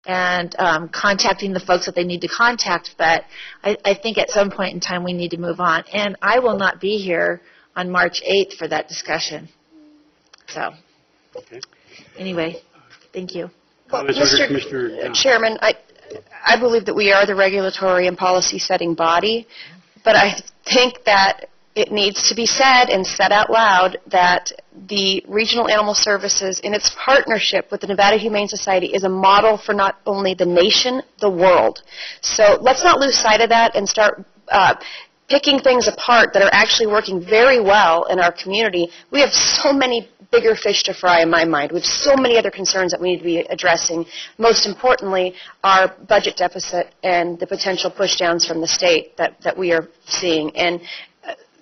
and contacting the folks that they need to contact. But I think at some point in time we need to move on. And I will not be here on March 8th for that discussion. So, anyway, thank you. Well, Mr. Chairman, I believe that we are the regulatory and policy-setting body, but I think that it needs to be said and said out loud that the Regional Animal Services, in its partnership with the Nevada Humane Society, is a model for not only the nation, the world. So let's not lose sight of that and start picking things apart that are actually working very well in our community. We have so many bigger fish to fry in my mind. We have so many other concerns that we need to be addressing. Most importantly, our budget deficit and the potential pushdowns from the state that we are seeing. And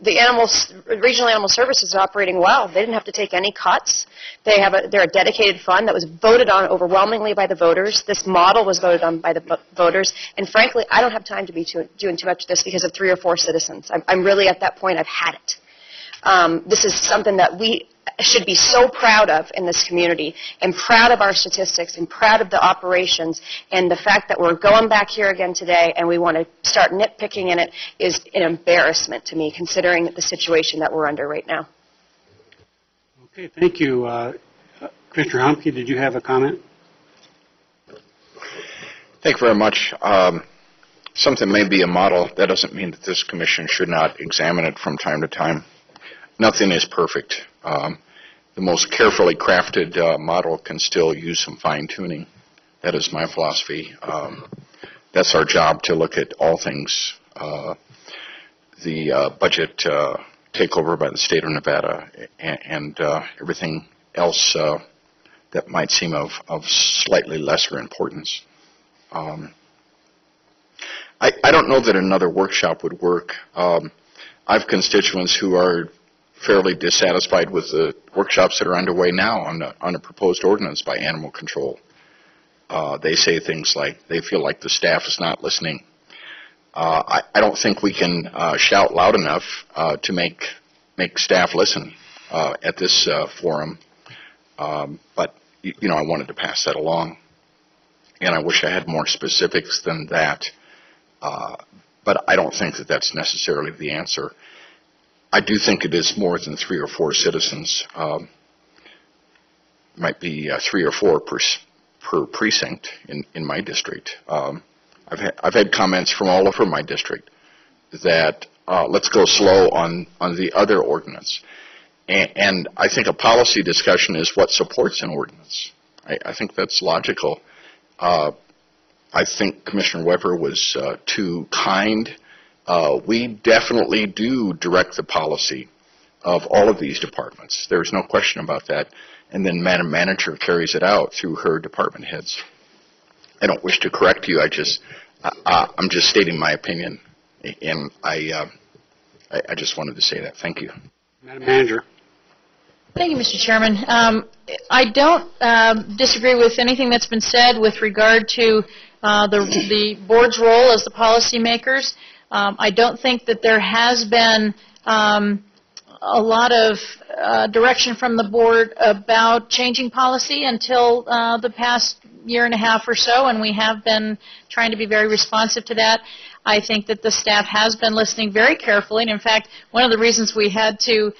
the Regional Animal Services is operating well. They didn't have to take any cuts. They're a dedicated fund that was voted on overwhelmingly by the voters. This model was voted on by the voters. And frankly, I don't have time to be doing too much of this because of 3 or 4 citizens. I'm really at that point. I've had it. This is something that we should be so proud of in this community, and proud of our statistics, and proud of the operations, and the fact that we're going back here again today and we want to start nitpicking in it is an embarrassment to me, considering the situation that we're under right now. Okay, thank you. Commissioner Humke, did you have a comment? Thank you very much. Something may be a model. That doesn't mean that this commission should not examine it from time to time. Nothing is perfect. The most carefully crafted model can still use some fine-tuning. That is my philosophy. That's our job, to look at all things. The budget takeover by the state of Nevada and everything else that might seem of slightly lesser importance. I don't know that another workshop would work. I have constituents who are fairly dissatisfied with the workshops that are underway now on a proposed ordinance by animal control. They say things like they feel like the staff is not listening. I don't think we can shout loud enough to make staff listen at this forum. But I wanted to pass that along, and I wish I had more specifics than that. But I don't think that that's necessarily the answer. I do think it is more than 3 or 4 citizens. Might be 3 or 4 per precinct in my district. I've had comments from all over my district that let's go slow on the other ordinance. And I think a policy discussion is what supports an ordinance. I think that's logical. I think Commissioner Weber was too kind. We definitely do direct the policy of all of these departments. There's no question about that. And then Madam Manager carries it out through her department heads. I don't wish to correct you. I'm just stating my opinion, and I just wanted to say that. Thank you, Madam Manager. Thank you, Mr. Chairman. I don't disagree with anything that's been said with regard to the board's role as the policymakers. I don't think that there has been a lot of direction from the board about changing policy until the past year and a half or so, and we have been trying to be very responsive to that. I think that the staff has been listening very carefully, and in fact, one of the reasons we had to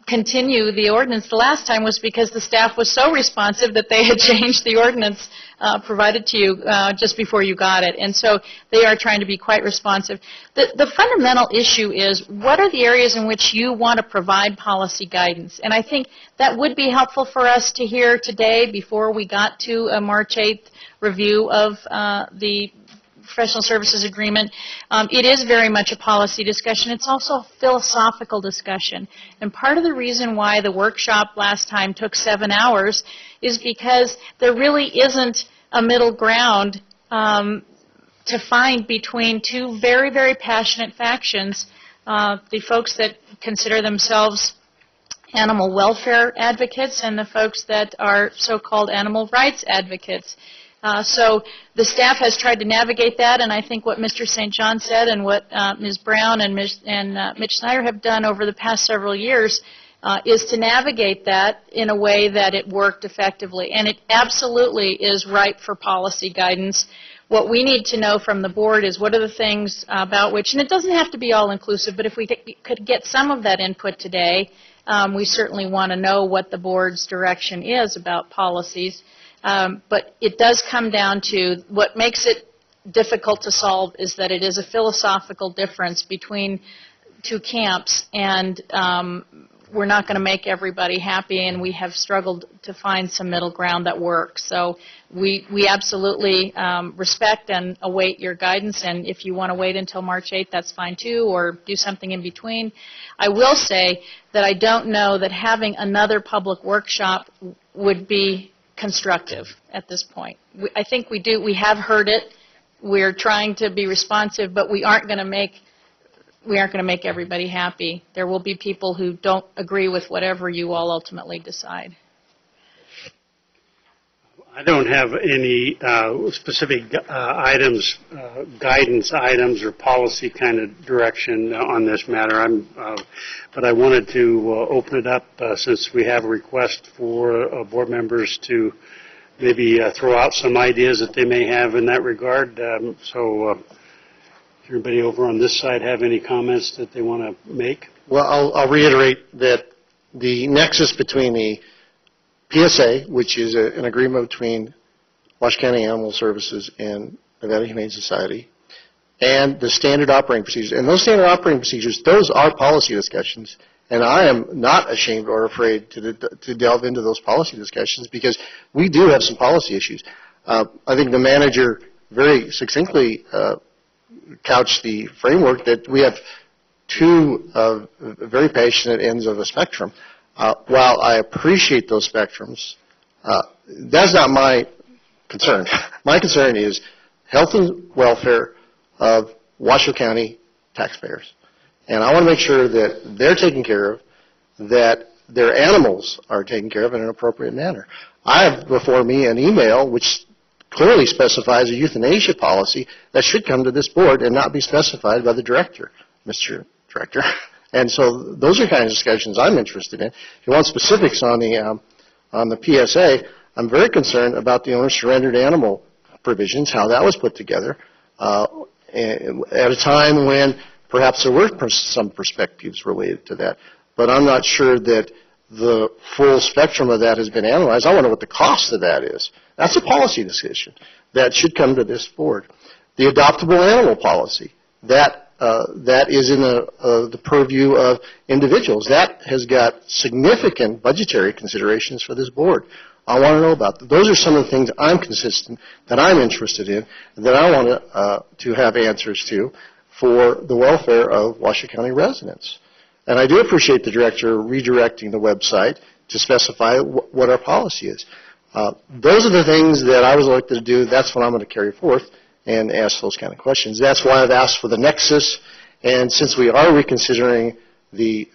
continue the ordinance the last time was because the staff was so responsive that they had changed the ordinance provided to you just before you got it. And so they are trying to be quite responsive. The fundamental issue is, what are the areas in which you want to provide policy guidance? And I think that would be helpful for us to hear today before we got to a March 8th review of the professional services agreement. It is very much a policy discussion. It's also a philosophical discussion. And part of the reason why the workshop last time took 7 hours is because there really isn't a middle ground to find between 2 very, very passionate factions, the folks that consider themselves animal welfare advocates and the folks that are so-called animal rights advocates. So the staff has tried to navigate that, and I think what Mr. St. John said and what Ms. Brown and Mitch Snyder have done over the past several years is to navigate that in a way that it worked effectively. And it absolutely is ripe for policy guidance. What we need to know from the board is what are the things about which, and it doesn't have to be all-inclusive, but if we could get some of that input today, we certainly want to know what the board's direction is about policies. But it does come down to what makes it difficult to solve is that it is a philosophical difference between two camps, and we're not going to make everybody happy, and we have struggled to find some middle ground that works. So we absolutely respect and await your guidance, and if you want to wait until March 8th, that's fine too, or do something in between. I will say that I don't know that having another public workshop would be constructive at this point. I think we have heard it. We're trying to be responsive, but we aren't going to make everybody happy. There will be people who don't agree with whatever you all ultimately decide. I don't have any specific items, guidance items, or policy kind of direction on this matter. But I wanted to open it up since we have a request for board members to maybe throw out some ideas that they may have in that regard. Does everybody over on this side have any comments that they want to make? Well, I'll reiterate that the nexus between the PSA, which is an agreement between Washoe County Animal Services and Nevada Humane Society, and the standard operating procedures. And those standard operating procedures, those are policy discussions, and I am not ashamed or afraid to delve into those policy discussions because we do have some policy issues. I think the manager very succinctly couched the framework that we have two very passionate ends of a spectrum. While I appreciate those spectrums, that's not my concern. My concern is health and welfare of Washoe County taxpayers. And I want to make sure that they're taken care of, that their animals are taken care of in an appropriate manner. I have before me an email which clearly specifies a euthanasia policy that should come to this board and not be specified by the director, Mr. Director. And so those are kind of discussions I'm interested in. If you want specifics on the PSA, I'm very concerned about the owner-surrendered animal provisions, how that was put together at a time when perhaps there were some perspectives related to that. But I'm not sure that the full spectrum of that has been analyzed. I want to know what the cost of that is. That's a policy decision that should come to this board. The adoptable animal policy, that is in the purview of individuals. That has got significant budgetary considerations for this board. I want to know about that. Those are some of the things I'm consistent, that I'm interested in, that I want to have answers to for the welfare of Washoe County residents. And I do appreciate the director redirecting the website to specify what our policy is. Those are the things that I was elected to do. That's what I'm going to carry forth and ask those kind of questions. That's why I've asked for the nexus. And since we are reconsidering the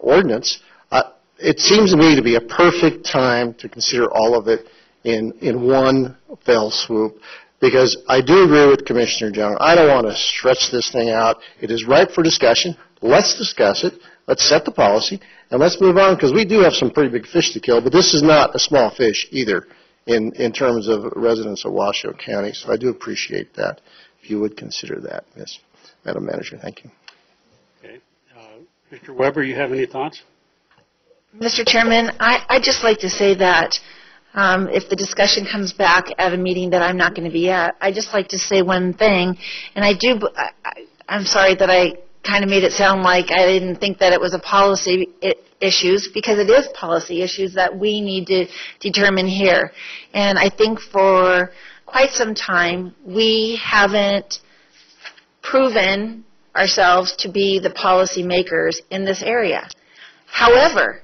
ordinance, it seems to me to be a perfect time to consider all of it in one fell swoop. Because I do agree with Commissioner Jung. I don't want to stretch this thing out. It is ripe for discussion. Let's discuss it. Let's set the policy. And let's move on, because we do have some pretty big fish to kill. But this is not a small fish either in terms of residents of Washoe County. So I do appreciate that, if you would consider that, Madam Manager. Thank you. Okay. Mr. Weber, you have any thoughts? Mr. Chairman, I'd just like to say that if the discussion comes back at a meeting that I'm not going to be at, I'd just like to say one thing, and I'm sorry that I kind of made it sound like I didn't think that it was a policy issues, because it is policy issues that we need to determine here. And I think for quite some time, we haven't proven ourselves to be the policy makers in this area. However,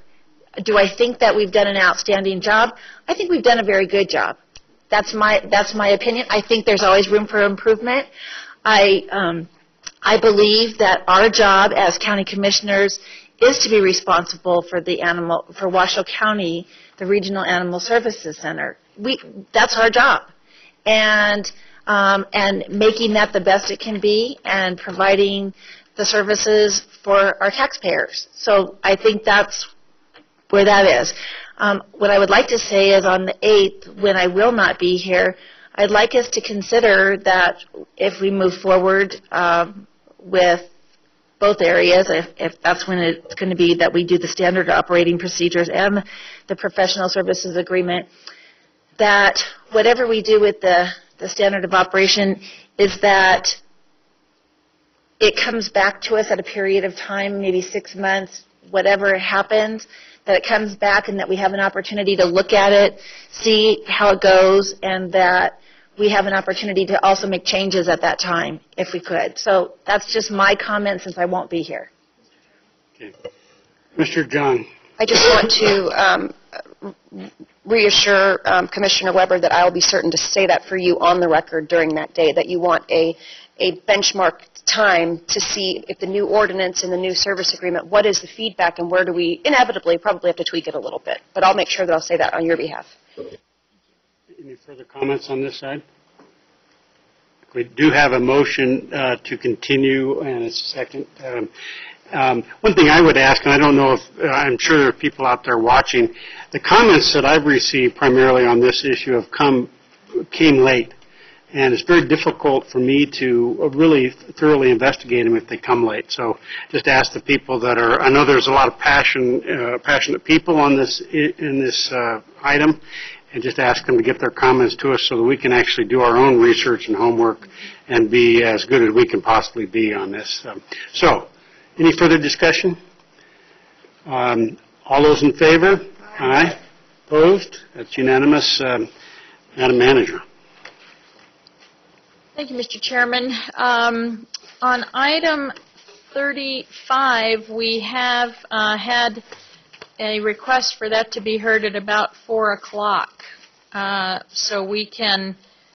do I think that we've done an outstanding job? I think we've done a very good job. That's my opinion. I think there's always room for improvement. I believe that our job as county commissioners is to be responsible for for Washoe County, the Regional Animal Services Center. That's our job, and making that the best it can be, and providing the services for our taxpayers. So I think that's where that is. What I would like to say is on the 8th, when I will not be here, I'd like us to consider that if we move forward with both areas, if that's when it's going to be that we do the standard operating procedures and the professional services agreement, that whatever we do with the standard of operation is that it comes back to us at a period of time, maybe 6 months, whatever happens, that it comes back and that we have an opportunity to look at it, see how it goes, and that we have an opportunity to also make changes at that time, if we could. So that's just my comment since I won't be here. Okay. Mr. John. I just want to reassure Commissioner Weber that I will be certain to say that for you on the record during that day, that you want a benchmark time to see if the new ordinance and the new service agreement, what is the feedback and where do we inevitably probably have to tweak it a little bit. But I'll make sure that I'll say that on your behalf. Any further comments on this side? We do have a motion to continue and a second. One thing I would ask, and I don't know if, I'm sure there are people out there watching, the comments that I've received primarily on this issue have came late. And it's very difficult for me to really thoroughly investigate them if they come late. So just ask the people that are, I know there's a lot of passionate people on this, in this item, and just ask them to get their comments to us so that we can actually do our own research and homework and be as good as we can possibly be on this. So, any further discussion? All those in favor? Aye. Opposed? That's unanimous. Madam Manager. Thank you, Mr. Chairman. On item 35, we have had a request for that to be heard at about 4 o'clock. So we can